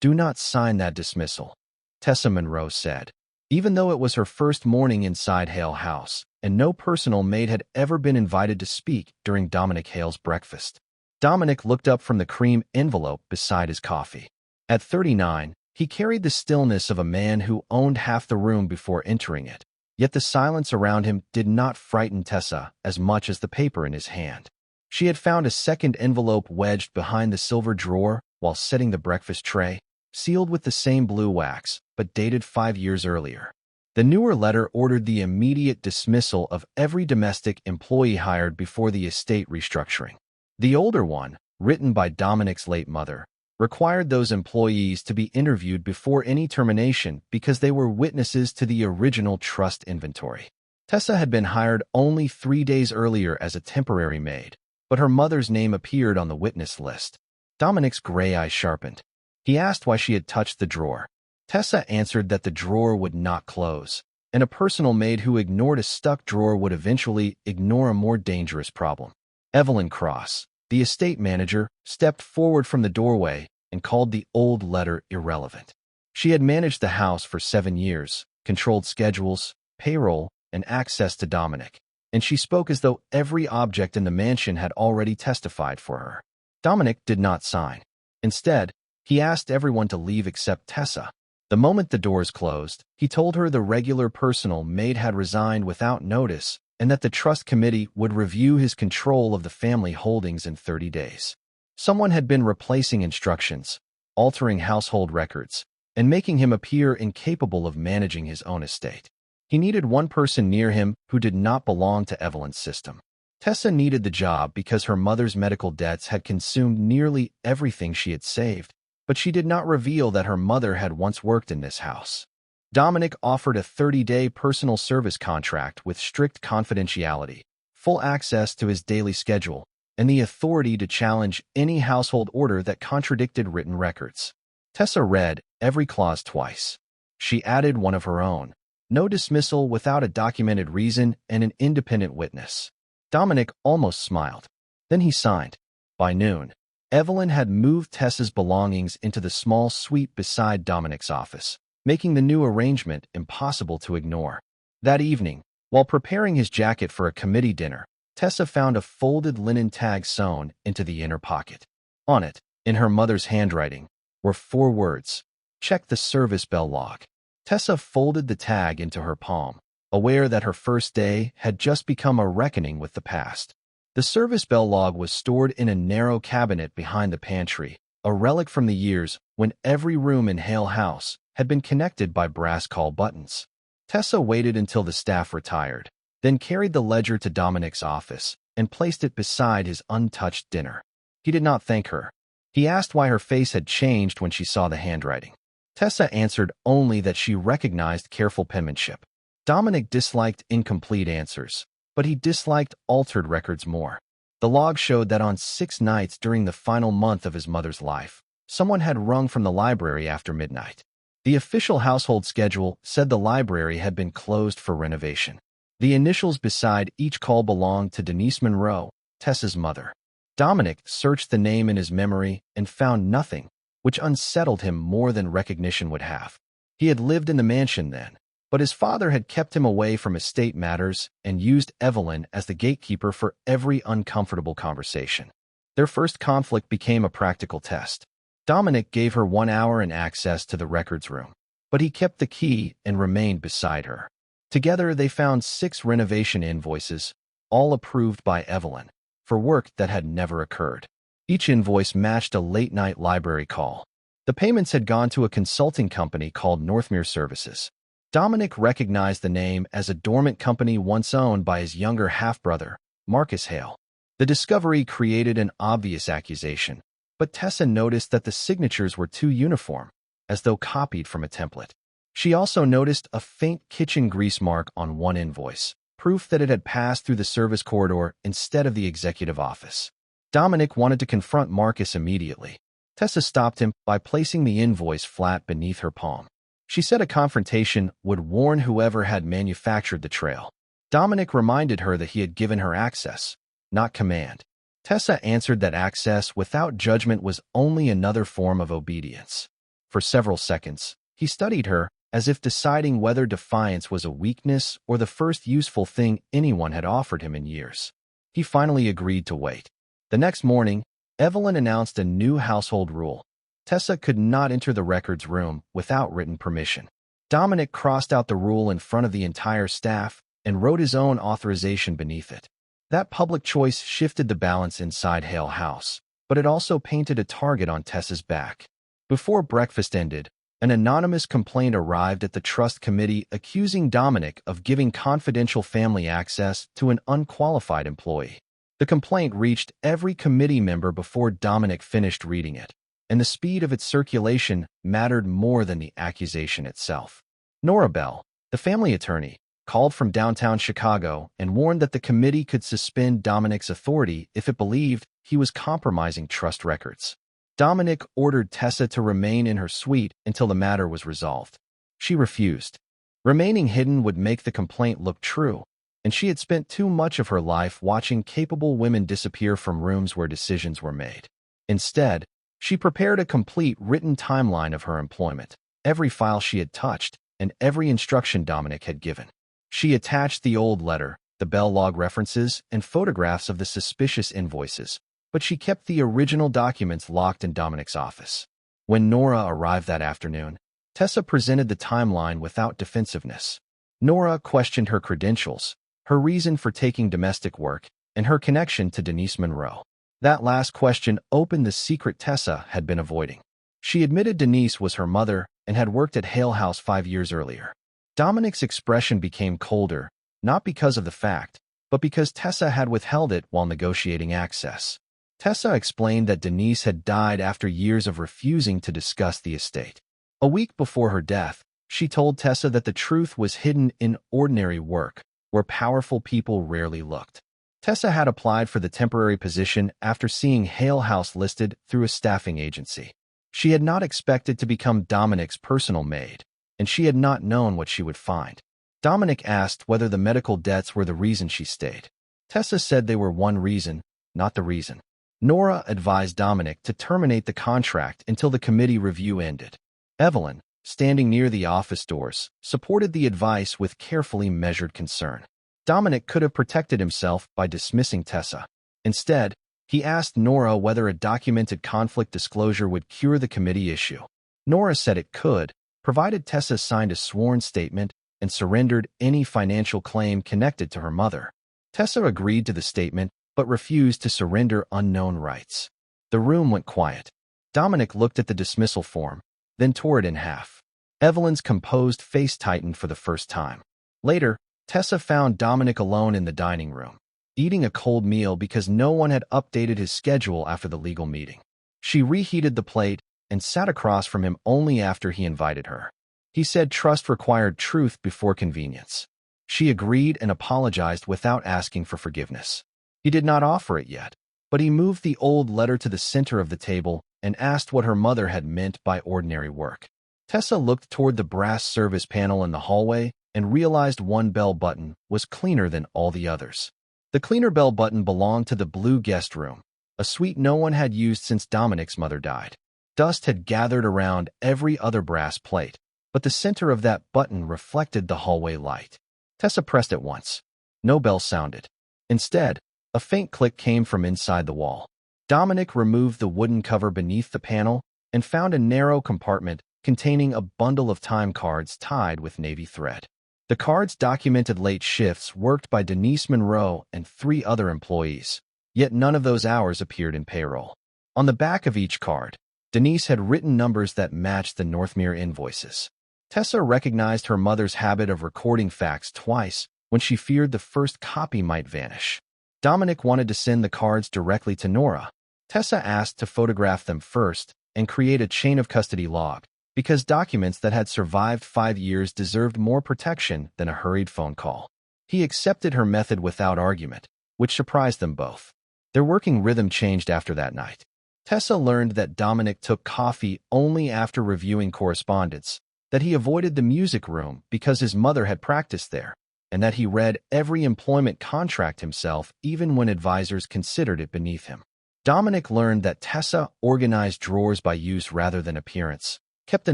"Do not sign that dismissal," Tessa Monroe said. Even though it was her first morning inside Hale House, and no personal maid had ever been invited to speak during Dominic Hale's breakfast. Dominic looked up from the cream envelope beside his coffee. At 39, he carried the stillness of a man who owned half the room before entering it. Yet the silence around him did not frighten Tessa as much as the paper in his hand. She had found a second envelope wedged behind the silver drawer while setting the breakfast tray, sealed with the same blue wax, but dated 5 years earlier. The newer letter ordered the immediate dismissal of every domestic employee hired before the estate restructuring. The older one, written by Dominic's late mother, required those employees to be interviewed before any termination because they were witnesses to the original trust inventory. Tessa had been hired only 3 days earlier as a temporary maid, but her mother's name appeared on the witness list. Dominic's gray eyes sharpened. He asked why she had touched the drawer. Tessa answered that the drawer would not close, and a personal maid who ignored a stuck drawer would eventually ignore a more dangerous problem. Evelyn Cross, the estate manager, stepped forward from the doorway and called the old letter irrelevant. She had managed the house for 7 years, controlled schedules, payroll, and access to Dominic, and she spoke as though every object in the mansion had already testified for her. Dominic did not sign. Instead, he asked everyone to leave except Tessa. The moment the doors closed, he told her the regular personal maid had resigned without notice and that the trust committee would review his control of the family holdings in 30 days. Someone had been replacing instructions, altering household records, and making him appear incapable of managing his own estate. He needed one person near him who did not belong to Evelyn's system. Tessa needed the job because her mother's medical debts had consumed nearly everything she had saved, but she did not reveal that her mother had once worked in this house. Dominic offered a 30-day personal service contract with strict confidentiality, full access to his daily schedule, and the authority to challenge any household order that contradicted written records. Tessa read every clause twice. She added one of her own: no dismissal without a documented reason and an independent witness. Dominic almost smiled. Then he signed. By noon, Evelyn had moved Tessa's belongings into the small suite beside Dominic's office, making the new arrangement impossible to ignore. That evening, while preparing his jacket for a committee dinner, Tessa found a folded linen tag sewn into the inner pocket. On it, in her mother's handwriting, were 4 words: "Check the service bell log." Tessa folded the tag into her palm, aware that her first day had just become a reckoning with the past. The service bell log was stored in a narrow cabinet behind the pantry, a relic from the years when every room in Hale House had been connected by brass call buttons. Tessa waited until the staff retired, then carried the ledger to Dominic's office and placed it beside his untouched dinner. He did not thank her. He asked why her face had changed when she saw the handwriting. Tessa answered only that she recognized careful penmanship. Dominic disliked incomplete answers, but he disliked altered records more. The log showed that on 6 nights during the final month of his mother's life, someone had rung from the library after midnight. The official household schedule said the library had been closed for renovation. The initials beside each call belonged to Denise Monroe, Tessa's mother. Dominic searched the name in his memory and found nothing, which unsettled him more than recognition would have. He had lived in the mansion then, but his father had kept him away from estate matters and used Evelyn as the gatekeeper for every uncomfortable conversation. Their first conflict became a practical test. Dominic gave her 1 hour and access to the records room, but he kept the key and remained beside her. Together, they found 6 renovation invoices, all approved by Evelyn, for work that had never occurred. Each invoice matched a late-night library call. The payments had gone to a consulting company called Northmere Services. Dominic recognized the name as a dormant company once owned by his younger half-brother, Marcus Hale. The discovery created an obvious accusation, but Tessa noticed that the signatures were too uniform, as though copied from a template. She also noticed a faint kitchen grease mark on one invoice, proof that it had passed through the service corridor instead of the executive office. Dominic wanted to confront Marcus immediately. Tessa stopped him by placing the invoice flat beneath her palm. She said a confrontation would warn whoever had manufactured the trail. Dominic reminded her that he had given her access, not command. Tessa answered that access without judgment was only another form of obedience. For several seconds, he studied her, as if deciding whether defiance was a weakness or the first useful thing anyone had offered him in years. He finally agreed to wait. The next morning, Evelyn announced a new household rule. Tessa could not enter the records room without written permission. Dominic crossed out the rule in front of the entire staff and wrote his own authorization beneath it. That public choice shifted the balance inside Hale House, but it also painted a target on Tessa's back. Before breakfast ended, an anonymous complaint arrived at the trust committee accusing Dominic of giving confidential family access to an unqualified employee. The complaint reached every committee member before Dominic finished reading it, and the speed of its circulation mattered more than the accusation itself. Nora Bell, the family attorney, called from downtown Chicago and warned that the committee could suspend Dominic's authority if it believed he was compromising trust records. Dominic ordered Tessa to remain in her suite until the matter was resolved. She refused. Remaining hidden would make the complaint look true, and she had spent too much of her life watching capable women disappear from rooms where decisions were made. Instead, she prepared a complete written timeline of her employment, every file she had touched, and every instruction Dominic had given. She attached the old letter, the Bell log references, and photographs of the suspicious invoices, but she kept the original documents locked in Dominic's office. When Nora arrived that afternoon, Tessa presented the timeline without defensiveness. Nora questioned her credentials, her reason for taking domestic work, and her connection to Denise Monroe. That last question opened the secret Tessa had been avoiding. She admitted Denise was her mother and had worked at Hale House 5 years earlier. Dominic's expression became colder, not because of the fact, but because Tessa had withheld it while negotiating access. Tessa explained that Denise had died after years of refusing to discuss the estate. A week before her death, she told Tessa that the truth was hidden in ordinary work, where powerful people rarely looked. Tessa had applied for the temporary position after seeing Hale House listed through a staffing agency. She had not expected to become Dominic's personal maid, and she had not known what she would find. Dominic asked whether the medical debts were the reason she stayed. Tessa said they were one reason, not the reason. Nora advised Dominic to terminate the contract until the committee review ended. Evelyn, standing near the office doors, supported the advice with carefully measured concern. Dominic could have protected himself by dismissing Tessa. Instead, he asked Nora whether a documented conflict disclosure would cure the committee issue. Nora said it could, provided Tessa signed a sworn statement and surrendered any financial claim connected to her mother. Tessa agreed to the statement, but refused to surrender unknown rights. The room went quiet. Dominic looked at the dismissal form, then tore it in half. Evelyn's composed face tightened for the first time. Later, Tessa found Dominic alone in the dining room, eating a cold meal because no one had updated his schedule after the legal meeting. She reheated the plate and sat across from him only after he invited her. He said trust required truth before convenience. She agreed and apologized without asking for forgiveness. He did not offer it yet, but he moved the old letter to the center of the table and asked what her mother had meant by ordinary work. Tessa looked toward the brass service panel in the hallway and realized one bell button was cleaner than all the others. The cleaner bell button belonged to the blue guest room, a suite no one had used since Dominic's mother died. Dust had gathered around every other brass plate, but the center of that button reflected the hallway light. Tessa pressed it once. No bell sounded. Instead, a faint click came from inside the wall. Dominic removed the wooden cover beneath the panel and found a narrow compartment containing a bundle of time cards tied with navy thread. The cards documented late shifts worked by Denise Monroe and 3 other employees, yet none of those hours appeared in payroll. On the back of each card, Denise had written numbers that matched the Northmere invoices. Tessa recognized her mother's habit of recording facts twice when she feared the first copy might vanish. Dominic wanted to send the cards directly to Nora. Tessa asked to photograph them first and create a chain of custody log, because documents that had survived 5 years deserved more protection than a hurried phone call. He accepted her method without argument, which surprised them both. Their working rhythm changed after that night. Tessa learned that Dominic took coffee only after reviewing correspondence, that he avoided the music room because his mother had practiced there, and that he read every employment contract himself even when advisors considered it beneath him. Dominic learned that Tessa organized drawers by use rather than appearance, kept a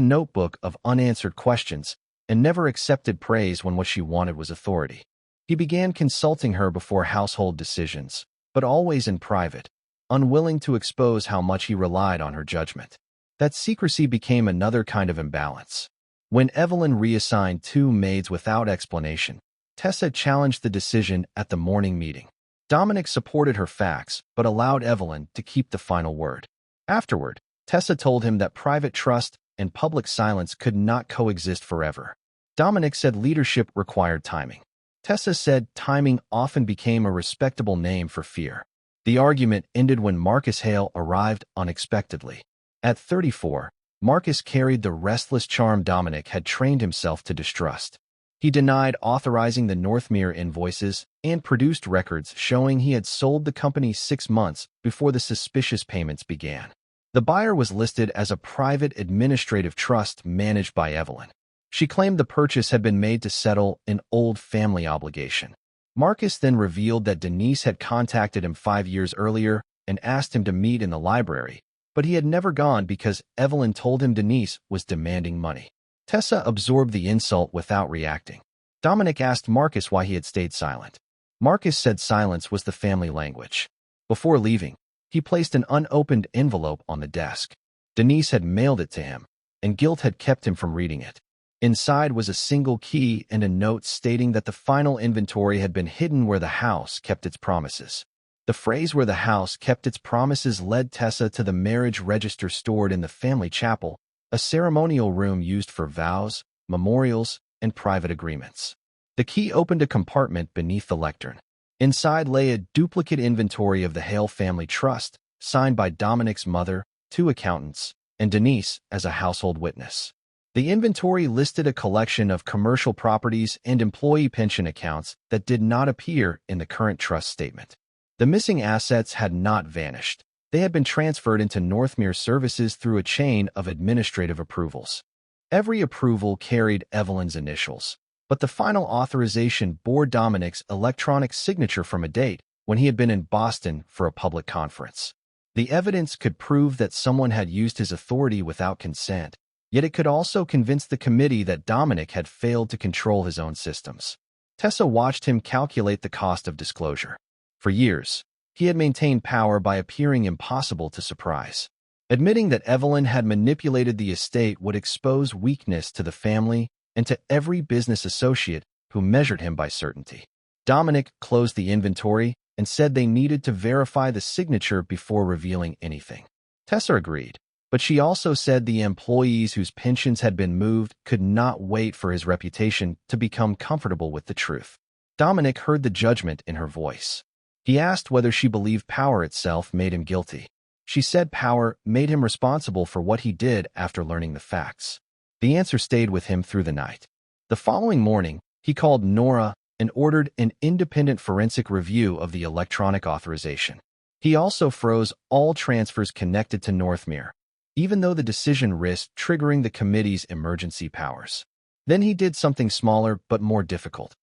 notebook of unanswered questions, and never accepted praise when what she wanted was authority. He began consulting her before household decisions, but always in private, unwilling to expose how much he relied on her judgment. That secrecy became another kind of imbalance. When Evelyn reassigned 2 maids without explanation, Tessa challenged the decision at the morning meeting. Dominic supported her facts, but allowed Evelyn to keep the final word. Afterward, Tessa told him that private trust and public silence could not coexist forever. Dominic said leadership required timing. Tessa said timing often became a respectable name for fear. The argument ended when Marcus Hale arrived unexpectedly. At 34, Marcus carried the restless charm Dominic had trained himself to distrust. He denied authorizing the Northmere invoices and produced records showing he had sold the company 6 months before the suspicious payments began. The buyer was listed as a private administrative trust managed by Evelyn. She claimed the purchase had been made to settle an old family obligation. Marcus then revealed that Denise had contacted him 5 years earlier and asked him to meet in the library, but he had never gone because Evelyn told him Denise was demanding money. Tessa absorbed the insult without reacting. Dominic asked Marcus why he had stayed silent. Marcus said silence was the family language. Before leaving, he placed an unopened envelope on the desk. Denise had mailed it to him, and guilt had kept him from reading it. Inside was a single key and a note stating that the final inventory had been hidden where the house kept its promises. The phrase "where the house kept its promises" led Tessa to the marriage register stored in the family chapel, a ceremonial room used for vows, memorials, and private agreements. The key opened a compartment beneath the lectern. Inside lay a duplicate inventory of the Hale family trust, signed by Dominic's mother, 2 accountants, and Denise as a household witness. The inventory listed a collection of commercial properties and employee pension accounts that did not appear in the current trust statement. The missing assets had not vanished. They had been transferred into Northmere Services through a chain of administrative approvals. Every approval carried Evelyn's initials, but the final authorization bore Dominic's electronic signature from a date when he had been in Boston for a public conference. The evidence could prove that someone had used his authority without consent, yet it could also convince the committee that Dominic had failed to control his own systems. Tessa watched him calculate the cost of disclosure. For years, he had maintained power by appearing impossible to surprise. Admitting that Evelyn had manipulated the estate would expose weakness to the family and to every business associate who measured him by certainty. Dominic closed the inventory and said they needed to verify the signature before revealing anything. Tessa agreed, but she also said the employees whose pensions had been moved could not wait for his reputation to become comfortable with the truth. Dominic heard the judgment in her voice. He asked whether she believed power itself made him guilty. She said power made him responsible for what he did after learning the facts. The answer stayed with him through the night. The following morning, he called Nora and ordered an independent forensic review of the electronic authorization. He also froze all transfers connected to Northmere, even though the decision risked triggering the committee's emergency powers. Then he did something smaller but more difficult.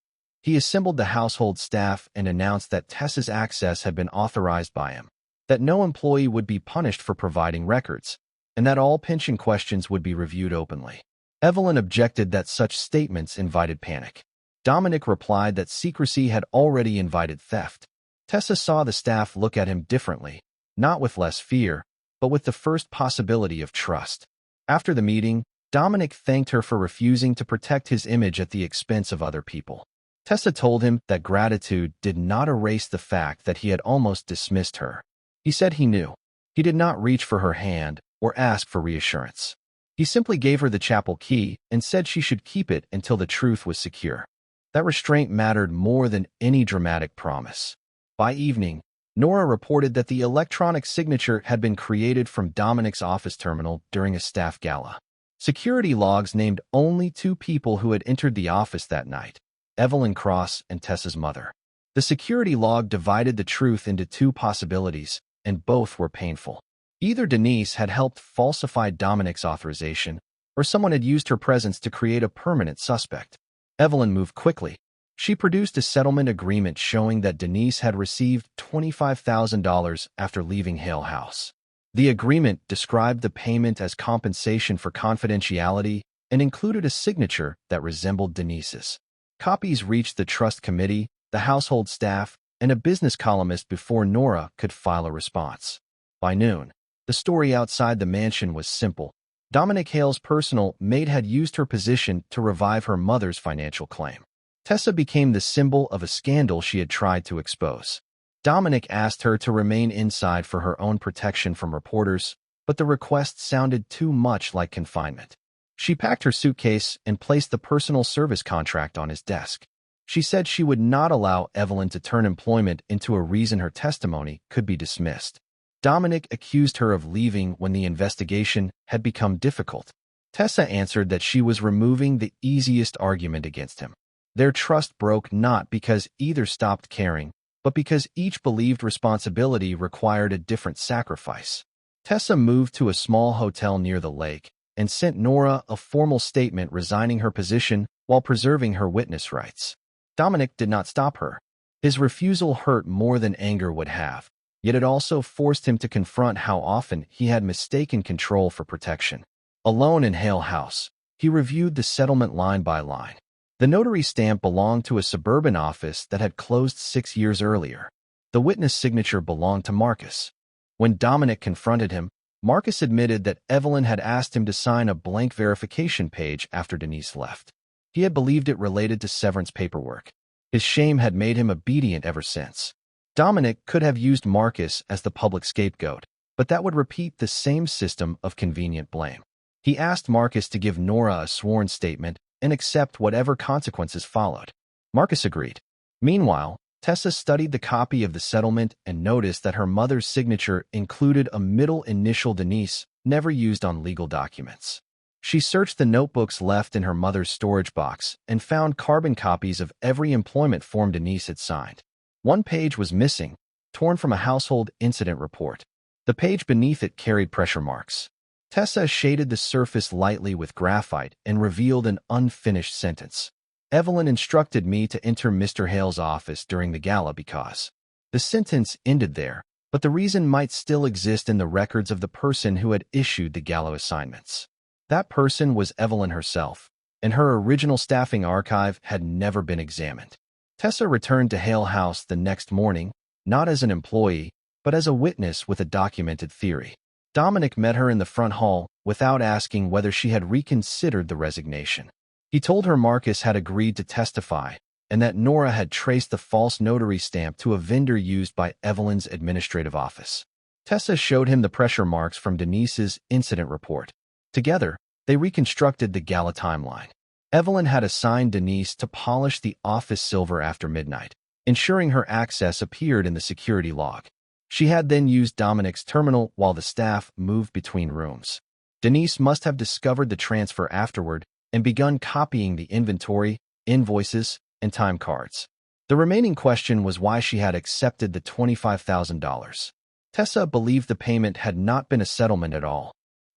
He assembled the household staff and announced that Tessa's access had been authorized by him, that no employee would be punished for providing records, and that all pension questions would be reviewed openly. Evelyn objected that such statements invited panic. Dominic replied that secrecy had already invited theft. Tessa saw the staff look at him differently, not with less fear, but with the first possibility of trust. After the meeting, Dominic thanked her for refusing to protect his image at the expense of other people. Tessa told him that gratitude did not erase the fact that he had almost dismissed her. He said he knew. He did not reach for her hand or ask for reassurance. He simply gave her the chapel key and said she should keep it until the truth was secure. That restraint mattered more than any dramatic promise. By evening, Nora reported that the electronic signature had been created from Dominic's office terminal during a staff gala. Security logs named only 2 people who had entered the office that night: Evelyn Cross and Tessa's mother. The security log divided the truth into 2 possibilities, and both were painful. Either Denise had helped falsify Dominic's authorization, or someone had used her presence to create a permanent suspect. Evelyn moved quickly. She produced a settlement agreement showing that Denise had received $25,000 after leaving Hale House. The agreement described the payment as compensation for confidentiality and included a signature that resembled Denise's. Copies reached the trust committee, the household staff, and a business columnist before Nora could file a response. By noon, the story outside the mansion was simple. Dominic Hale's personal maid had used her position to revive her mother's financial claim. Tessa became the symbol of a scandal she had tried to expose. Dominic asked her to remain inside for her own protection from reporters, but the request sounded too much like confinement. She packed her suitcase and placed the personal service contract on his desk. She said she would not allow Evelyn to turn employment into a reason her testimony could be dismissed. Dominic accused her of leaving when the investigation had become difficult. Tessa answered that she was removing the easiest argument against him. Their trust broke not because either stopped caring, but because each believed responsibility required a different sacrifice. Tessa moved to a small hotel near the lake and sent Nora a formal statement resigning her position while preserving her witness rights. Dominic did not stop her. His refusal hurt more than anger would have, yet it also forced him to confront how often he had mistaken control for protection. Alone in Hale House, he reviewed the settlement line by line. The notary stamp belonged to a suburban office that had closed 6 years earlier. The witness signature belonged to Marcus. When Dominic confronted him, Marcus admitted that Evelyn had asked him to sign a blank verification page after Denise left. He had believed it related to severance paperwork. His shame had made him obedient ever since. Dominic could have used Marcus as the public scapegoat, but that would repeat the same system of convenient blame. He asked Marcus to give Nora a sworn statement and accept whatever consequences followed. Marcus agreed. Meanwhile, Tessa studied the copy of the settlement and noticed that her mother's signature included a middle initial Denise, never used on legal documents. She searched the notebooks left in her mother's storage box and found carbon copies of every employment form Denise had signed. One page was missing, torn from a household incident report. The page beneath it carried pressure marks. Tessa shaded the surface lightly with graphite and revealed an unfinished sentence. Evelyn instructed me to enter Mr. Hale's office during the gala because. The sentence ended there, but the reason might still exist in the records of the person who had issued the gala assignments. That person was Evelyn herself, and her original staffing archive had never been examined. Tessa returned to Hale House the next morning, not as an employee, but as a witness with a documented theory. Dominic met her in the front hall without asking whether she had reconsidered the resignation. He told her Marcus had agreed to testify and that Nora had traced the false notary stamp to a vendor used by Evelyn's administrative office. Tessa showed him the pressure marks from Denise's incident report. Together, they reconstructed the gala timeline. Evelyn had assigned Denise to polish the office silver after midnight, ensuring her access appeared in the security log. She had then used Dominic's terminal while the staff moved between rooms. Denise must have discovered the transfer afterward and begun copying the inventory, invoices, and time cards. The remaining question was why she had accepted the $25,000. Tessa believed the payment had not been a settlement at all.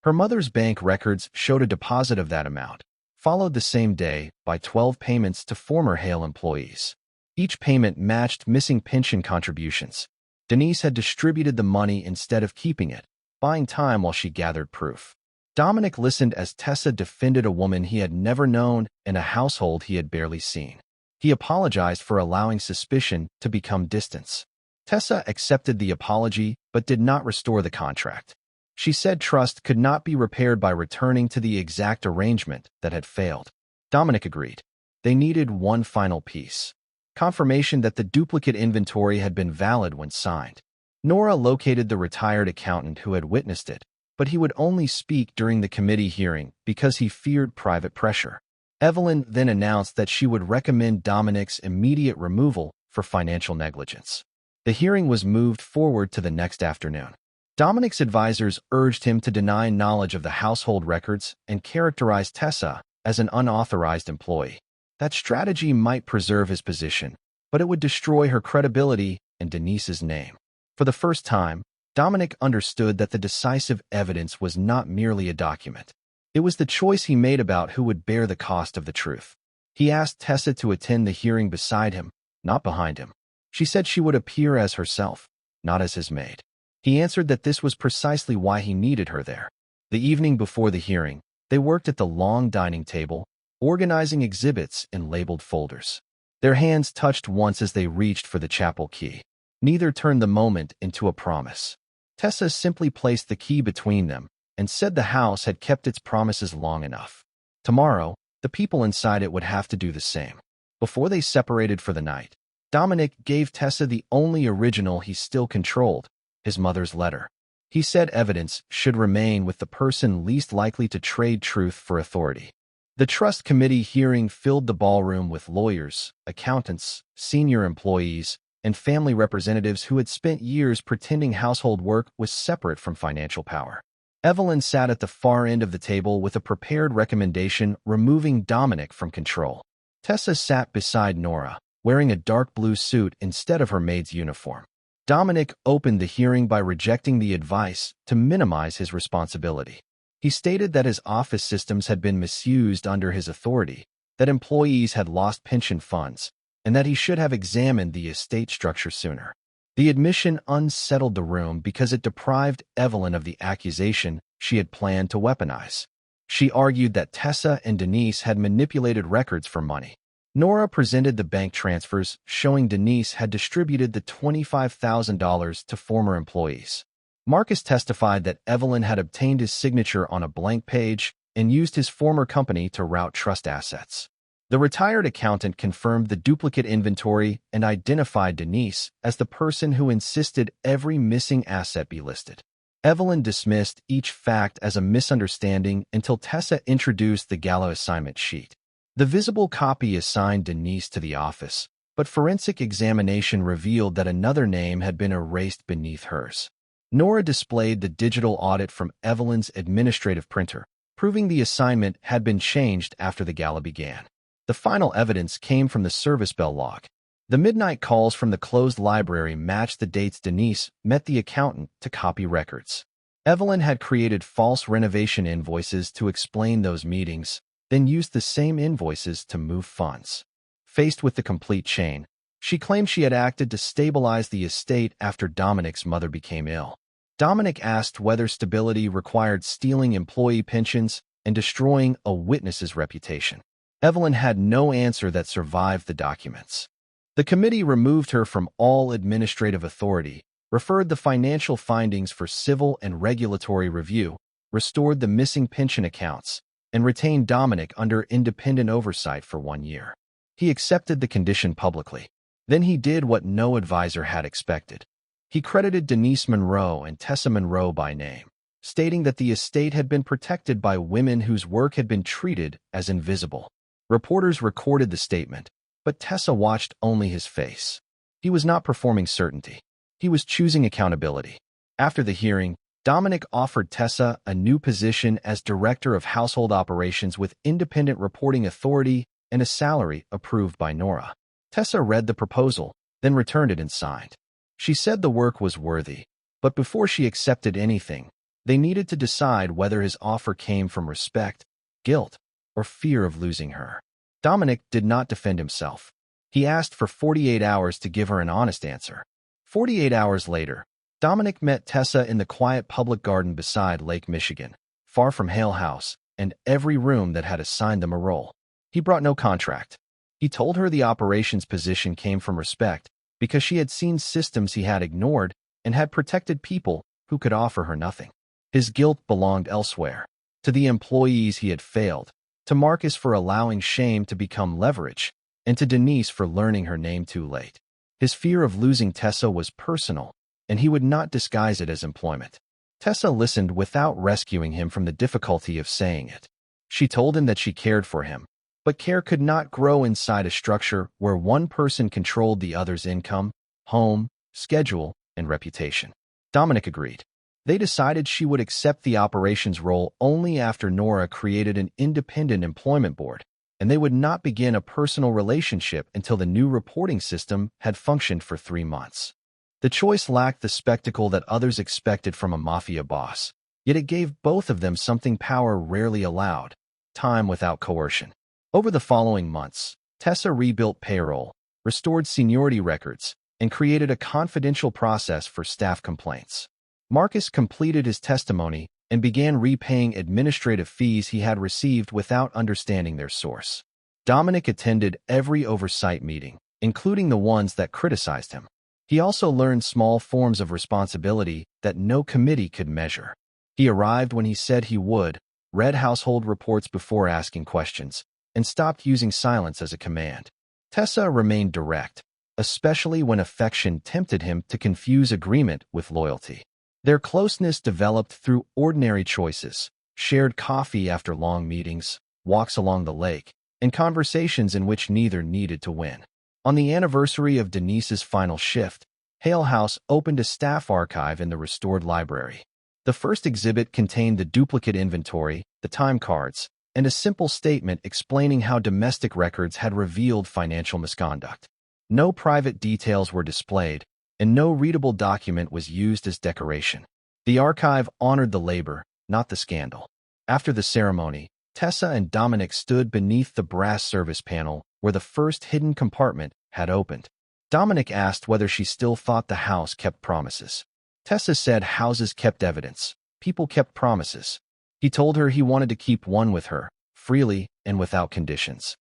Her mother's bank records showed a deposit of that amount, followed the same day by 12 payments to former Hale employees. Each payment matched missing pension contributions. Denise had distributed the money instead of keeping it, buying time while she gathered proof. Dominic listened as Tessa defended a woman he had never known and a household he had barely seen. He apologized for allowing suspicion to become distance. Tessa accepted the apology but did not restore the contract. She said trust could not be repaired by returning to the exact arrangement that had failed. Dominic agreed. They needed one final piece. Confirmation that the duplicate inventory had been valid when signed. Nora located the retired accountant who had witnessed it, but he would only speak during the committee hearing because he feared private pressure. Evelyn then announced that she would recommend Dominic's immediate removal for financial negligence. The hearing was moved forward to the next afternoon. Dominic's advisors urged him to deny knowledge of the household records and characterize Tessa as an unauthorized employee. That strategy might preserve his position, but it would destroy her credibility and Denise's name. For the first time, Dominic understood that the decisive evidence was not merely a document. It was the choice he made about who would bear the cost of the truth. He asked Tessa to attend the hearing beside him, not behind him. She said she would appear as herself, not as his maid. He answered that this was precisely why he needed her there. The evening before the hearing, they worked at the long dining table, organizing exhibits in labeled folders. Their hands touched once as they reached for the chapel key. Neither turned the moment into a promise. Tessa simply placed the key between them and said the house had kept its promises long enough. Tomorrow, the people inside it would have to do the same. Before they separated for the night, Dominic gave Tessa the only original he still controlled, his mother's letter. He said evidence should remain with the person least likely to trade truth for authority. The trust committee hearing filled the ballroom with lawyers, accountants, senior employees, and family representatives who had spent years pretending household work was separate from financial power. Evelyn sat at the far end of the table with a prepared recommendation removing Dominic from control. Tessa sat beside Nora, wearing a dark blue suit instead of her maid's uniform. Dominic opened the hearing by rejecting the advice to minimize his responsibility. He stated that his office systems had been misused under his authority, that employees had lost pension funds, and that he should have examined the estate structure sooner. The admission unsettled the room because it deprived Evelyn of the accusation she had planned to weaponize. She argued that Tessa and Denise had manipulated records for money. Nora presented the bank transfers showing Denise had distributed the $25,000 to former employees. Marcus testified that Evelyn had obtained his signature on a blank page and used his former company to route trust assets. The retired accountant confirmed the duplicate inventory and identified Denise as the person who insisted every missing asset be listed. Evelyn dismissed each fact as a misunderstanding until Tessa introduced the gala assignment sheet. The visible copy assigned Denise to the office, but forensic examination revealed that another name had been erased beneath hers. Nora displayed the digital audit from Evelyn's administrative printer, proving the assignment had been changed after the gala began. The final evidence came from the service bell log. The midnight calls from the closed library matched the dates Denise met the accountant to copy records. Evelyn had created false renovation invoices to explain those meetings, then used the same invoices to move funds. Faced with the complete chain, she claimed she had acted to stabilize the estate after Dominic's mother became ill. Dominic asked whether stability required stealing employee pensions and destroying a witness's reputation. Evelyn had no answer that survived the documents. The committee removed her from all administrative authority, referred the financial findings for civil and regulatory review, restored the missing pension accounts, and retained Dominic under independent oversight for 1 year. He accepted the condition publicly. Then he did what no advisor had expected. He credited Denise Monroe and Tessa Monroe by name, stating that the estate had been protected by women whose work had been treated as invisible. Reporters recorded the statement, but Tessa watched only his face. He was not performing certainty. He was choosing accountability. After the hearing, Dominic offered Tessa a new position as Director of Household Operations with independent reporting authority and a salary approved by Nora. Tessa read the proposal, then returned it and signed. She said the work was worthy, but before she accepted anything, they needed to decide whether his offer came from respect, guilt, or fear of losing her. Dominic did not defend himself. He asked for 48 hours to give her an honest answer. 48 hours later, Dominic met Tessa in the quiet public garden beside Lake Michigan, far from Hale House and every room that had assigned them a role. He brought no contract. He told her the operations position came from respect because she had seen systems he had ignored and had protected people who could offer her nothing. His guilt belonged elsewhere, to the employees he had failed, to Marcus for allowing shame to become leverage, and to Denise for learning her name too late. His fear of losing Tessa was personal, and he would not disguise it as employment. Tessa listened without rescuing him from the difficulty of saying it. She told him that she cared for him, but care could not grow inside a structure where one person controlled the other's income, home, schedule, and reputation. Dominic agreed. They decided she would accept the operations role only after Nora created an independent employment board, and they would not begin a personal relationship until the new reporting system had functioned for 3 months. The choice lacked the spectacle that others expected from a mafia boss, yet it gave both of them something power rarely allowed: time without coercion. Over the following months, Tessa rebuilt payroll, restored seniority records, and created a confidential process for staff complaints. Marcus completed his testimony and began repaying administrative fees he had received without understanding their source. Dominic attended every oversight meeting, including the ones that criticized him. He also learned small forms of responsibility that no committee could measure. He arrived when he said he would, read household reports before asking questions, and stopped using silence as a command. Tessa remained direct, especially when affection tempted him to confuse agreement with loyalty. Their closeness developed through ordinary choices, shared coffee after long meetings, walks along the lake, and conversations in which neither needed to win. On the anniversary of Denise's final shift, Hale House opened a staff archive in the restored library. The first exhibit contained the duplicate inventory, the time cards, and a simple statement explaining how domestic records had revealed financial misconduct. No private details were displayed, and no readable document was used as decoration. The archive honored the labor, not the scandal. After the ceremony, Tessa and Dominic stood beneath the brass service panel where the first hidden compartment had opened. Dominic asked whether she still thought the house kept promises. Tessa said houses kept evidence, people kept promises. He told her he wanted to keep one with her, freely and without conditions.